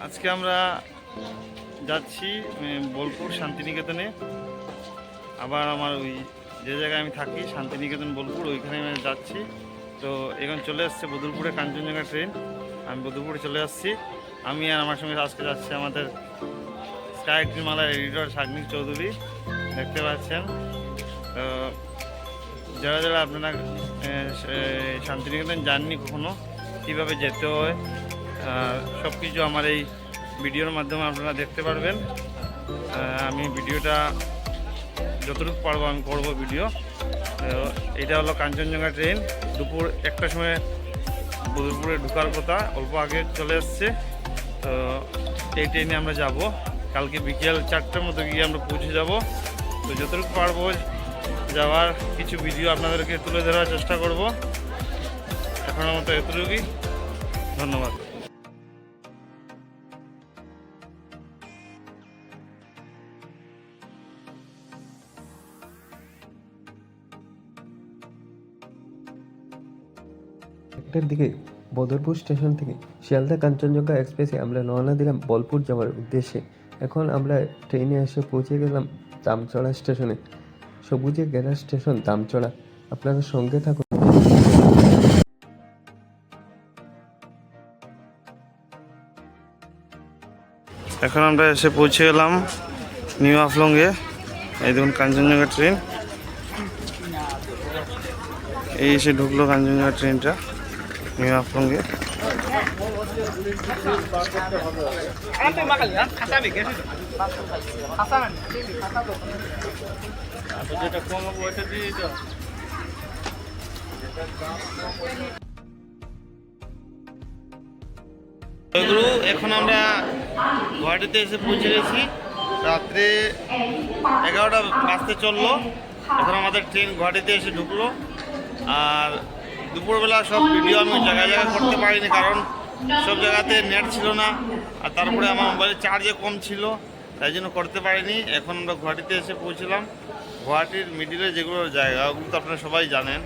আজকে আমরা যাচ্ছি বোলপুর শান্তিনিকেতনে। আবার আমার ওই যে জায়গায় আমি থাকি শান্তিনিকেতন বোলপুর, ওইখানে আমি যাচ্ছি। তো এখানে চলে আসছে বদরপুরে কাঞ্চনজঙ্ঘা ট্রেন। আমি বদরপুরে চলে আসছি। আমি আর আমার সঙ্গে আজকে যাচ্ছি আমাদের স্কাই মালার এডিটর সাগ্নিক চৌধুরী, দেখতে পাচ্ছেন। তো যারা যারা আপনারা শান্তিনিকেতন যাননি কখনো, কীভাবে যেতে হয় সব কিছু আমার এই ভিডিওর মাধ্যমে আপনারা দেখতে পারবেন। আমি ভিডিওটা যতটুকু পারবো আমি করবো ভিডিও। এটা হলো কাঞ্চনজঙ্ঘা ট্রেন। দুপুর 1টার সময় বদরপুরে ঢোকার কথা, অল্প আগে চলে এসছে। তো এই ট্রেনে আমরা যাব। কালকে বিকেল 4টার মতো গিয়ে আমরা পৌঁছে যাব। তো যতটুকু পারবো যাওয়ার কিছু ভিডিও আপনাদেরকে তুলে ধরার চেষ্টা করব। এখনের মতো এতটুকুই, ধন্যবাদ। একটার দিকে বদরপুর স্টেশন থেকে শিয়ালদা কাঞ্চনজঙ্ঘা এক্সপ্রেসে আমরা রওনা দিলাম বোলপুর যাওয়ার উদ্দেশ্যে। এখন আমরা ট্রেনে এসে পৌঁছে গেলাম দামচড়া স্টেশনে। সবুজে ঘেরা স্টেশন দামচড়া। আপনারা সঙ্গে থাকুন। এখন আমরা এসে পৌঁছে গেলাম নিউ আফলংয়ে। এই দেখুন কাঞ্চনজঙ্ঘা ট্রেন, এই এসে ঢুকলো কাঞ্চনজঙ্ঘা ট্রেনটা নিউ আফলংয়ে। এখন আমরা গুয়াহাটিতে এসে পৌঁছে গেছি। রাত্রে 11টা বাজতে চললো। এখন আমাদের ট্রেন গুয়াহাটিতে এসে ঢুকলো। আর দুপুরবেলা সব ভিডিও আমি জায়গায় জায়গায় করতে পারিনি, কারণ সব জায়গাতে নেট ছিল না। আর তারপরে আমার মোবাইলের চার্জে কম ছিল, তাই জন্য করতে পারিনি। এখন আমরা গুয়াহাটিতে এসে পৌঁছলাম। গুয়াহাটির মিডিলে যেগুলো জায়গা, ওগুলো তো আপনারা সবাই জানেন,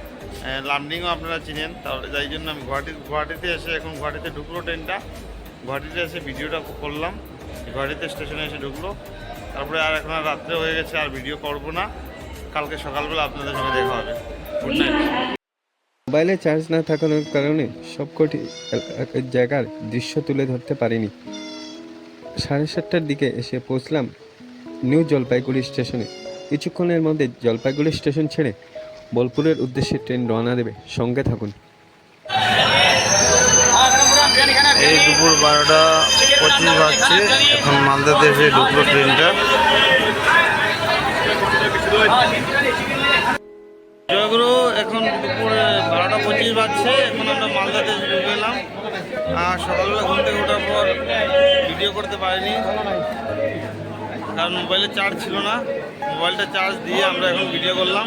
লামডিংও আপনারা চিনেন। তাহলে যাই জন্য আমি গুয়াহাটিতে এসে এখন গুয়াহাটিতে ঢুকলো ট্রেনটা। গুয়াহাটিতে এসে ভিডিওটা করলাম, গুয়াহাটিতে স্টেশনে এসে ঢুকলো। তারপরে আর এখন আর রাত্রে হয়ে গেছে, আর ভিডিও করব না। কালকে সকালবেলা আপনাদের সঙ্গে দেখা হবে। Good night. মোবাইলে চার্জ না থাকার কারণে সবকটি জায়গার দৃশ্য তুলে ধরতে পারিনি। 7:30টার দিকে এসে পৌঁছলাম নিউ জলপাইগুড়ি স্টেশনে। কিছুক্ষণের মধ্যে জলপাইগুড়ি স্টেশন ছেড়ে বোলপুরের উদ্দেশ্যে ট্রেন রওনা দেবে। সঙ্গে থাকুন। এই দুপুর 12:25 বাজছে। এখন মালদাতে এসে ঢুকলো ট্রেনটা। জয়গুরু, এখন দুপুর 12:25 বাজছে। এখন আমরা মালদাতে এসে ঢুকে এলাম। আর সকালবেলা ঘুম থেকে ওঠার পর ভিডিও করতে পারিনি, কারণ মোবাইলে চার্জ ছিল না। মোবাইলটা চার্জ দিয়ে আমরা এখন ভিডিও করলাম।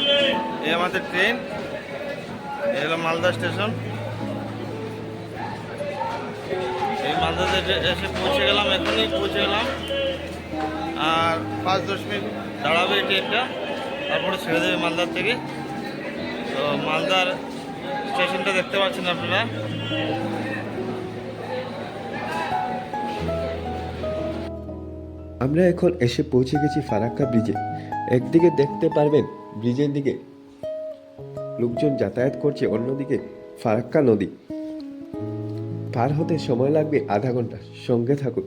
এই আমাদের ট্রেন, এই হলো মালদা স্টেশন। এই মালদাতে এসে পৌঁছে গেলাম, এখনই পৌঁছে গেলাম। আর 5-10 মিনিট দাঁড়াবে এই ট্রেনটা, তারপরে ছেড়ে দেবে মালদার থেকে। তো মালদার স্টেশনটা দেখতে পাচ্ছেন আপনারা। আমরা এখন এসে পৌঁছে গেছি ফারাক্কা ব্রিজে। একদিকে দেখতে পারবেন ব্রিজের দিকে লোকজন যাতায়াত করছে, অন্যদিকে ফারাক্কা নদী। পার হতে সময় লাগবে আধা ঘন্টা। সঙ্গে থাকুন।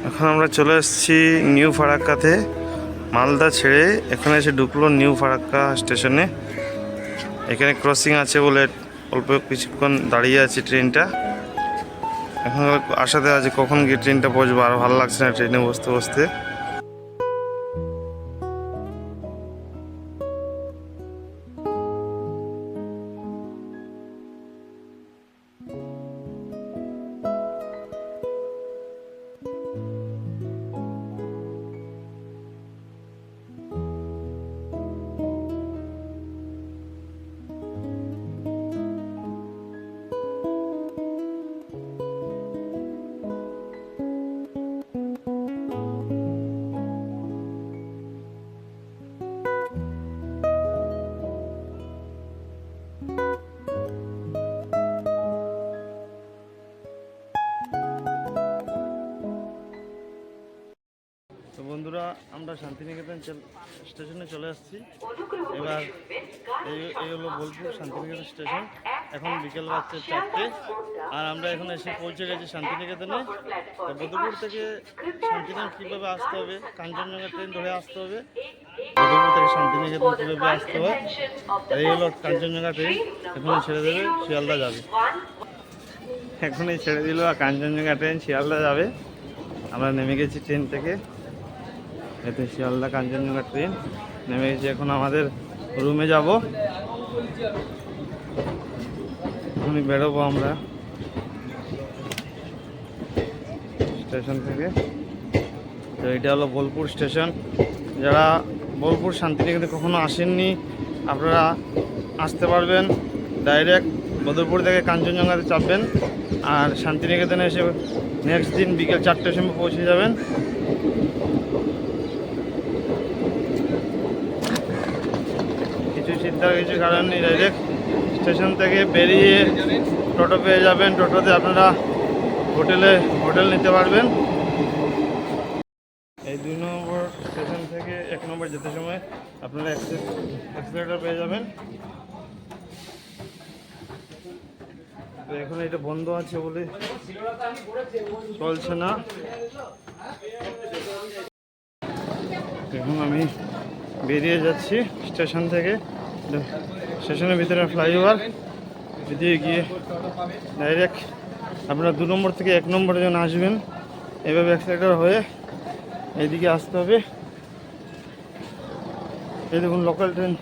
এখন আমরা চলে এসেছি নিউ ফারাক্কাতে। মালদা ছেড়ে এখানে এসে ঢুকলো নিউ ফারাক্কা স্টেশনে। এখানে ক্রসিং আছে বলে অল্প কিছুক্ষণ দাঁড়িয়ে আছে ট্রেনটা। এখন আশাতে আছে কখন গিয়ে ট্রেনটা পৌঁছবো। আর ভালো লাগছে না ট্রেনে বসতে বসতে। আমরা শান্তিনিকেতন স্টেশনে চলে আসছি। এবার এই হলো বোলপুর শান্তিনিকেতন স্টেশন। এখন বিকেল বাজছে 4টে, আর আমরা এখন এসে পৌঁছে গেছি শান্তিনিকেতনে। তো বদুপুর থেকে শান্তিনিকেতন কীভাবে আসতে হবে, কাঞ্চনজঙ্ঘা ট্রেন ধরে আসতে হবে। বদুপুর থেকে শান্তিনিকেতন কীভাবে আসতে হয়, এই হলো কাঞ্চনজঙ্ঘা ট্রেন। এখনই ছেড়ে দেবে, শিয়ালদা যাবে। এখনই ছেড়ে দিল আর কাঞ্চনজঙ্ঘা ট্রেন শিয়ালদা যাবে। আমরা নেমে গেছি ট্রেন থেকে, এতে শিয়ালদা কাঞ্চনজঙ্ঘা ট্রেন নেমে গেছি। এখন আমাদের রুমে যাব, এখনই বেরোবো আমরা স্টেশন থেকে। তো এটা হলো বোলপুর স্টেশন। যারা বোলপুর শান্তিনিকেতনে কখনো আসেননি, আপনারা আসতে পারবেন। ডাইরেক্ট বদরপুর থেকে কাঞ্চনজঙ্ঘাতে চাপবেন, আর শান্তিনিকেতনে এসে নেক্সট দিন বিকেল 4টের সময় পৌঁছে যাবেন। কিছু চিন্তার কিছু কারণ নেই, ডাইরেক্ট স্টেশন থেকে বেরিয়ে টোটো পেয়ে যাবেন। টোটোতে আপনারা হোটেল নিতে পারবেন। এই 2 নম্বর স্টেশন থেকে 1 নম্বর যেতে সময় আপনারা অ্যাক্সিলেটর পেয়ে যাবেন। তো এখন এটা বন্ধ আছে বলে চলছে না। এখন আমি বেরিয়ে যাচ্ছি স্টেশন থেকে। স্টেশনের ভিতরে ফ্লাইওভার এদিকে গিয়ে ডাইরেক্ট আপনারা 2 নম্বর থেকে 1 নম্বরে যখন আসবেন, এভাবে অ্যাক্সিলেটর হয়ে এইদিকে আসতে হবে। এই দেখুন লোকাল ট্রেন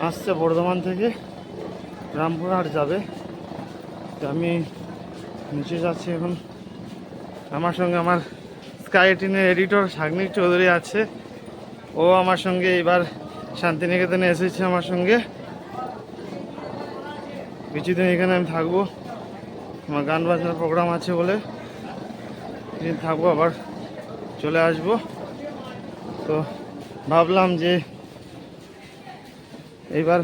আসছে বর্ধমান থেকে রামপুরহাট যাবে। তো আমি নিচে যাচ্ছি এখন। আমার সঙ্গে আমার স্কাই ট্রেনের এডিটর সাগ্নিক চৌধুরী আছে। ও আমার সঙ্গে এবার শান্তিনিকেতনে এসেছে আমার সঙ্গে। কিছুদিন এখানে আমি থাকবো, আমার গান বাজনার প্রোগ্রাম আছে বলে কিছুদিন থাকবো, আবার চলে আসবো। তো ভাবলাম যে এইবার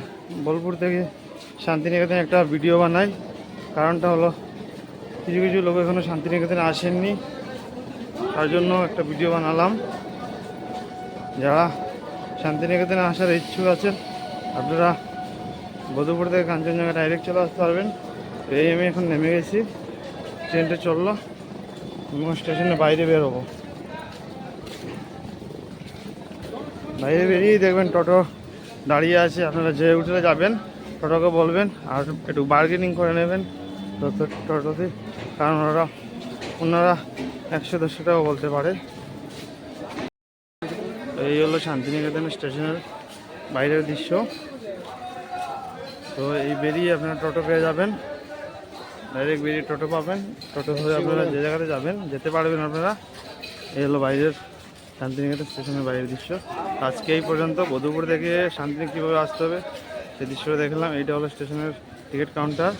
বোলপুর থেকে শান্তিনিকেতনে একটা ভিডিও বানাই। কারণটা হলো কিছু কিছু লোক এখনো শান্তিনিকেতনে আসেননি, তার জন্য একটা ভিডিও বানালাম। যারা শান্তিনিকেতনে আসার ইচ্ছুক আছেন, আপনারা বদুপুর থেকে কাঞ্চনজঙ্ঘা ডাইরেক্ট চলে আসতে পারবেন। তো এই আমি এখন নেমে গেছি, ট্রেনটা চললো, এবং স্টেশনের বাইরে বেরোবো। বাইরে বেরিয়েই দেখবেন টোটো দাঁড়িয়ে আছে। আপনারা যে উঠে যাবেন টোটোকে বলবেন আর একটু বার্গেনিং করে নেবেন টোটোতে, কারণ ওনারা 100-200 টাকা বলতে পারে। এই হলো শান্তিনিকেতন স্টেশনের বাইরের দৃশ্য। তো এই বেরিয়ে আপনারা টোটো পেয়ে যাবেন, ডাইরেক্ট বেরিয়ে টোটো পাবেন। টোটো ধরে আপনারা যে জায়গাতে যাবেন যেতে পারবেন আপনারা। এই হলো বাইরের শান্তিনিকেতন স্টেশনের বাইরের দৃশ্য। আজকে এই পর্যন্ত। বদুপুর থেকে শান্তিনিকেতন কীভাবে আসতে হবে সেই দৃশ্যটা দেখলাম। এইটা হলো স্টেশনের টিকিট কাউন্টার।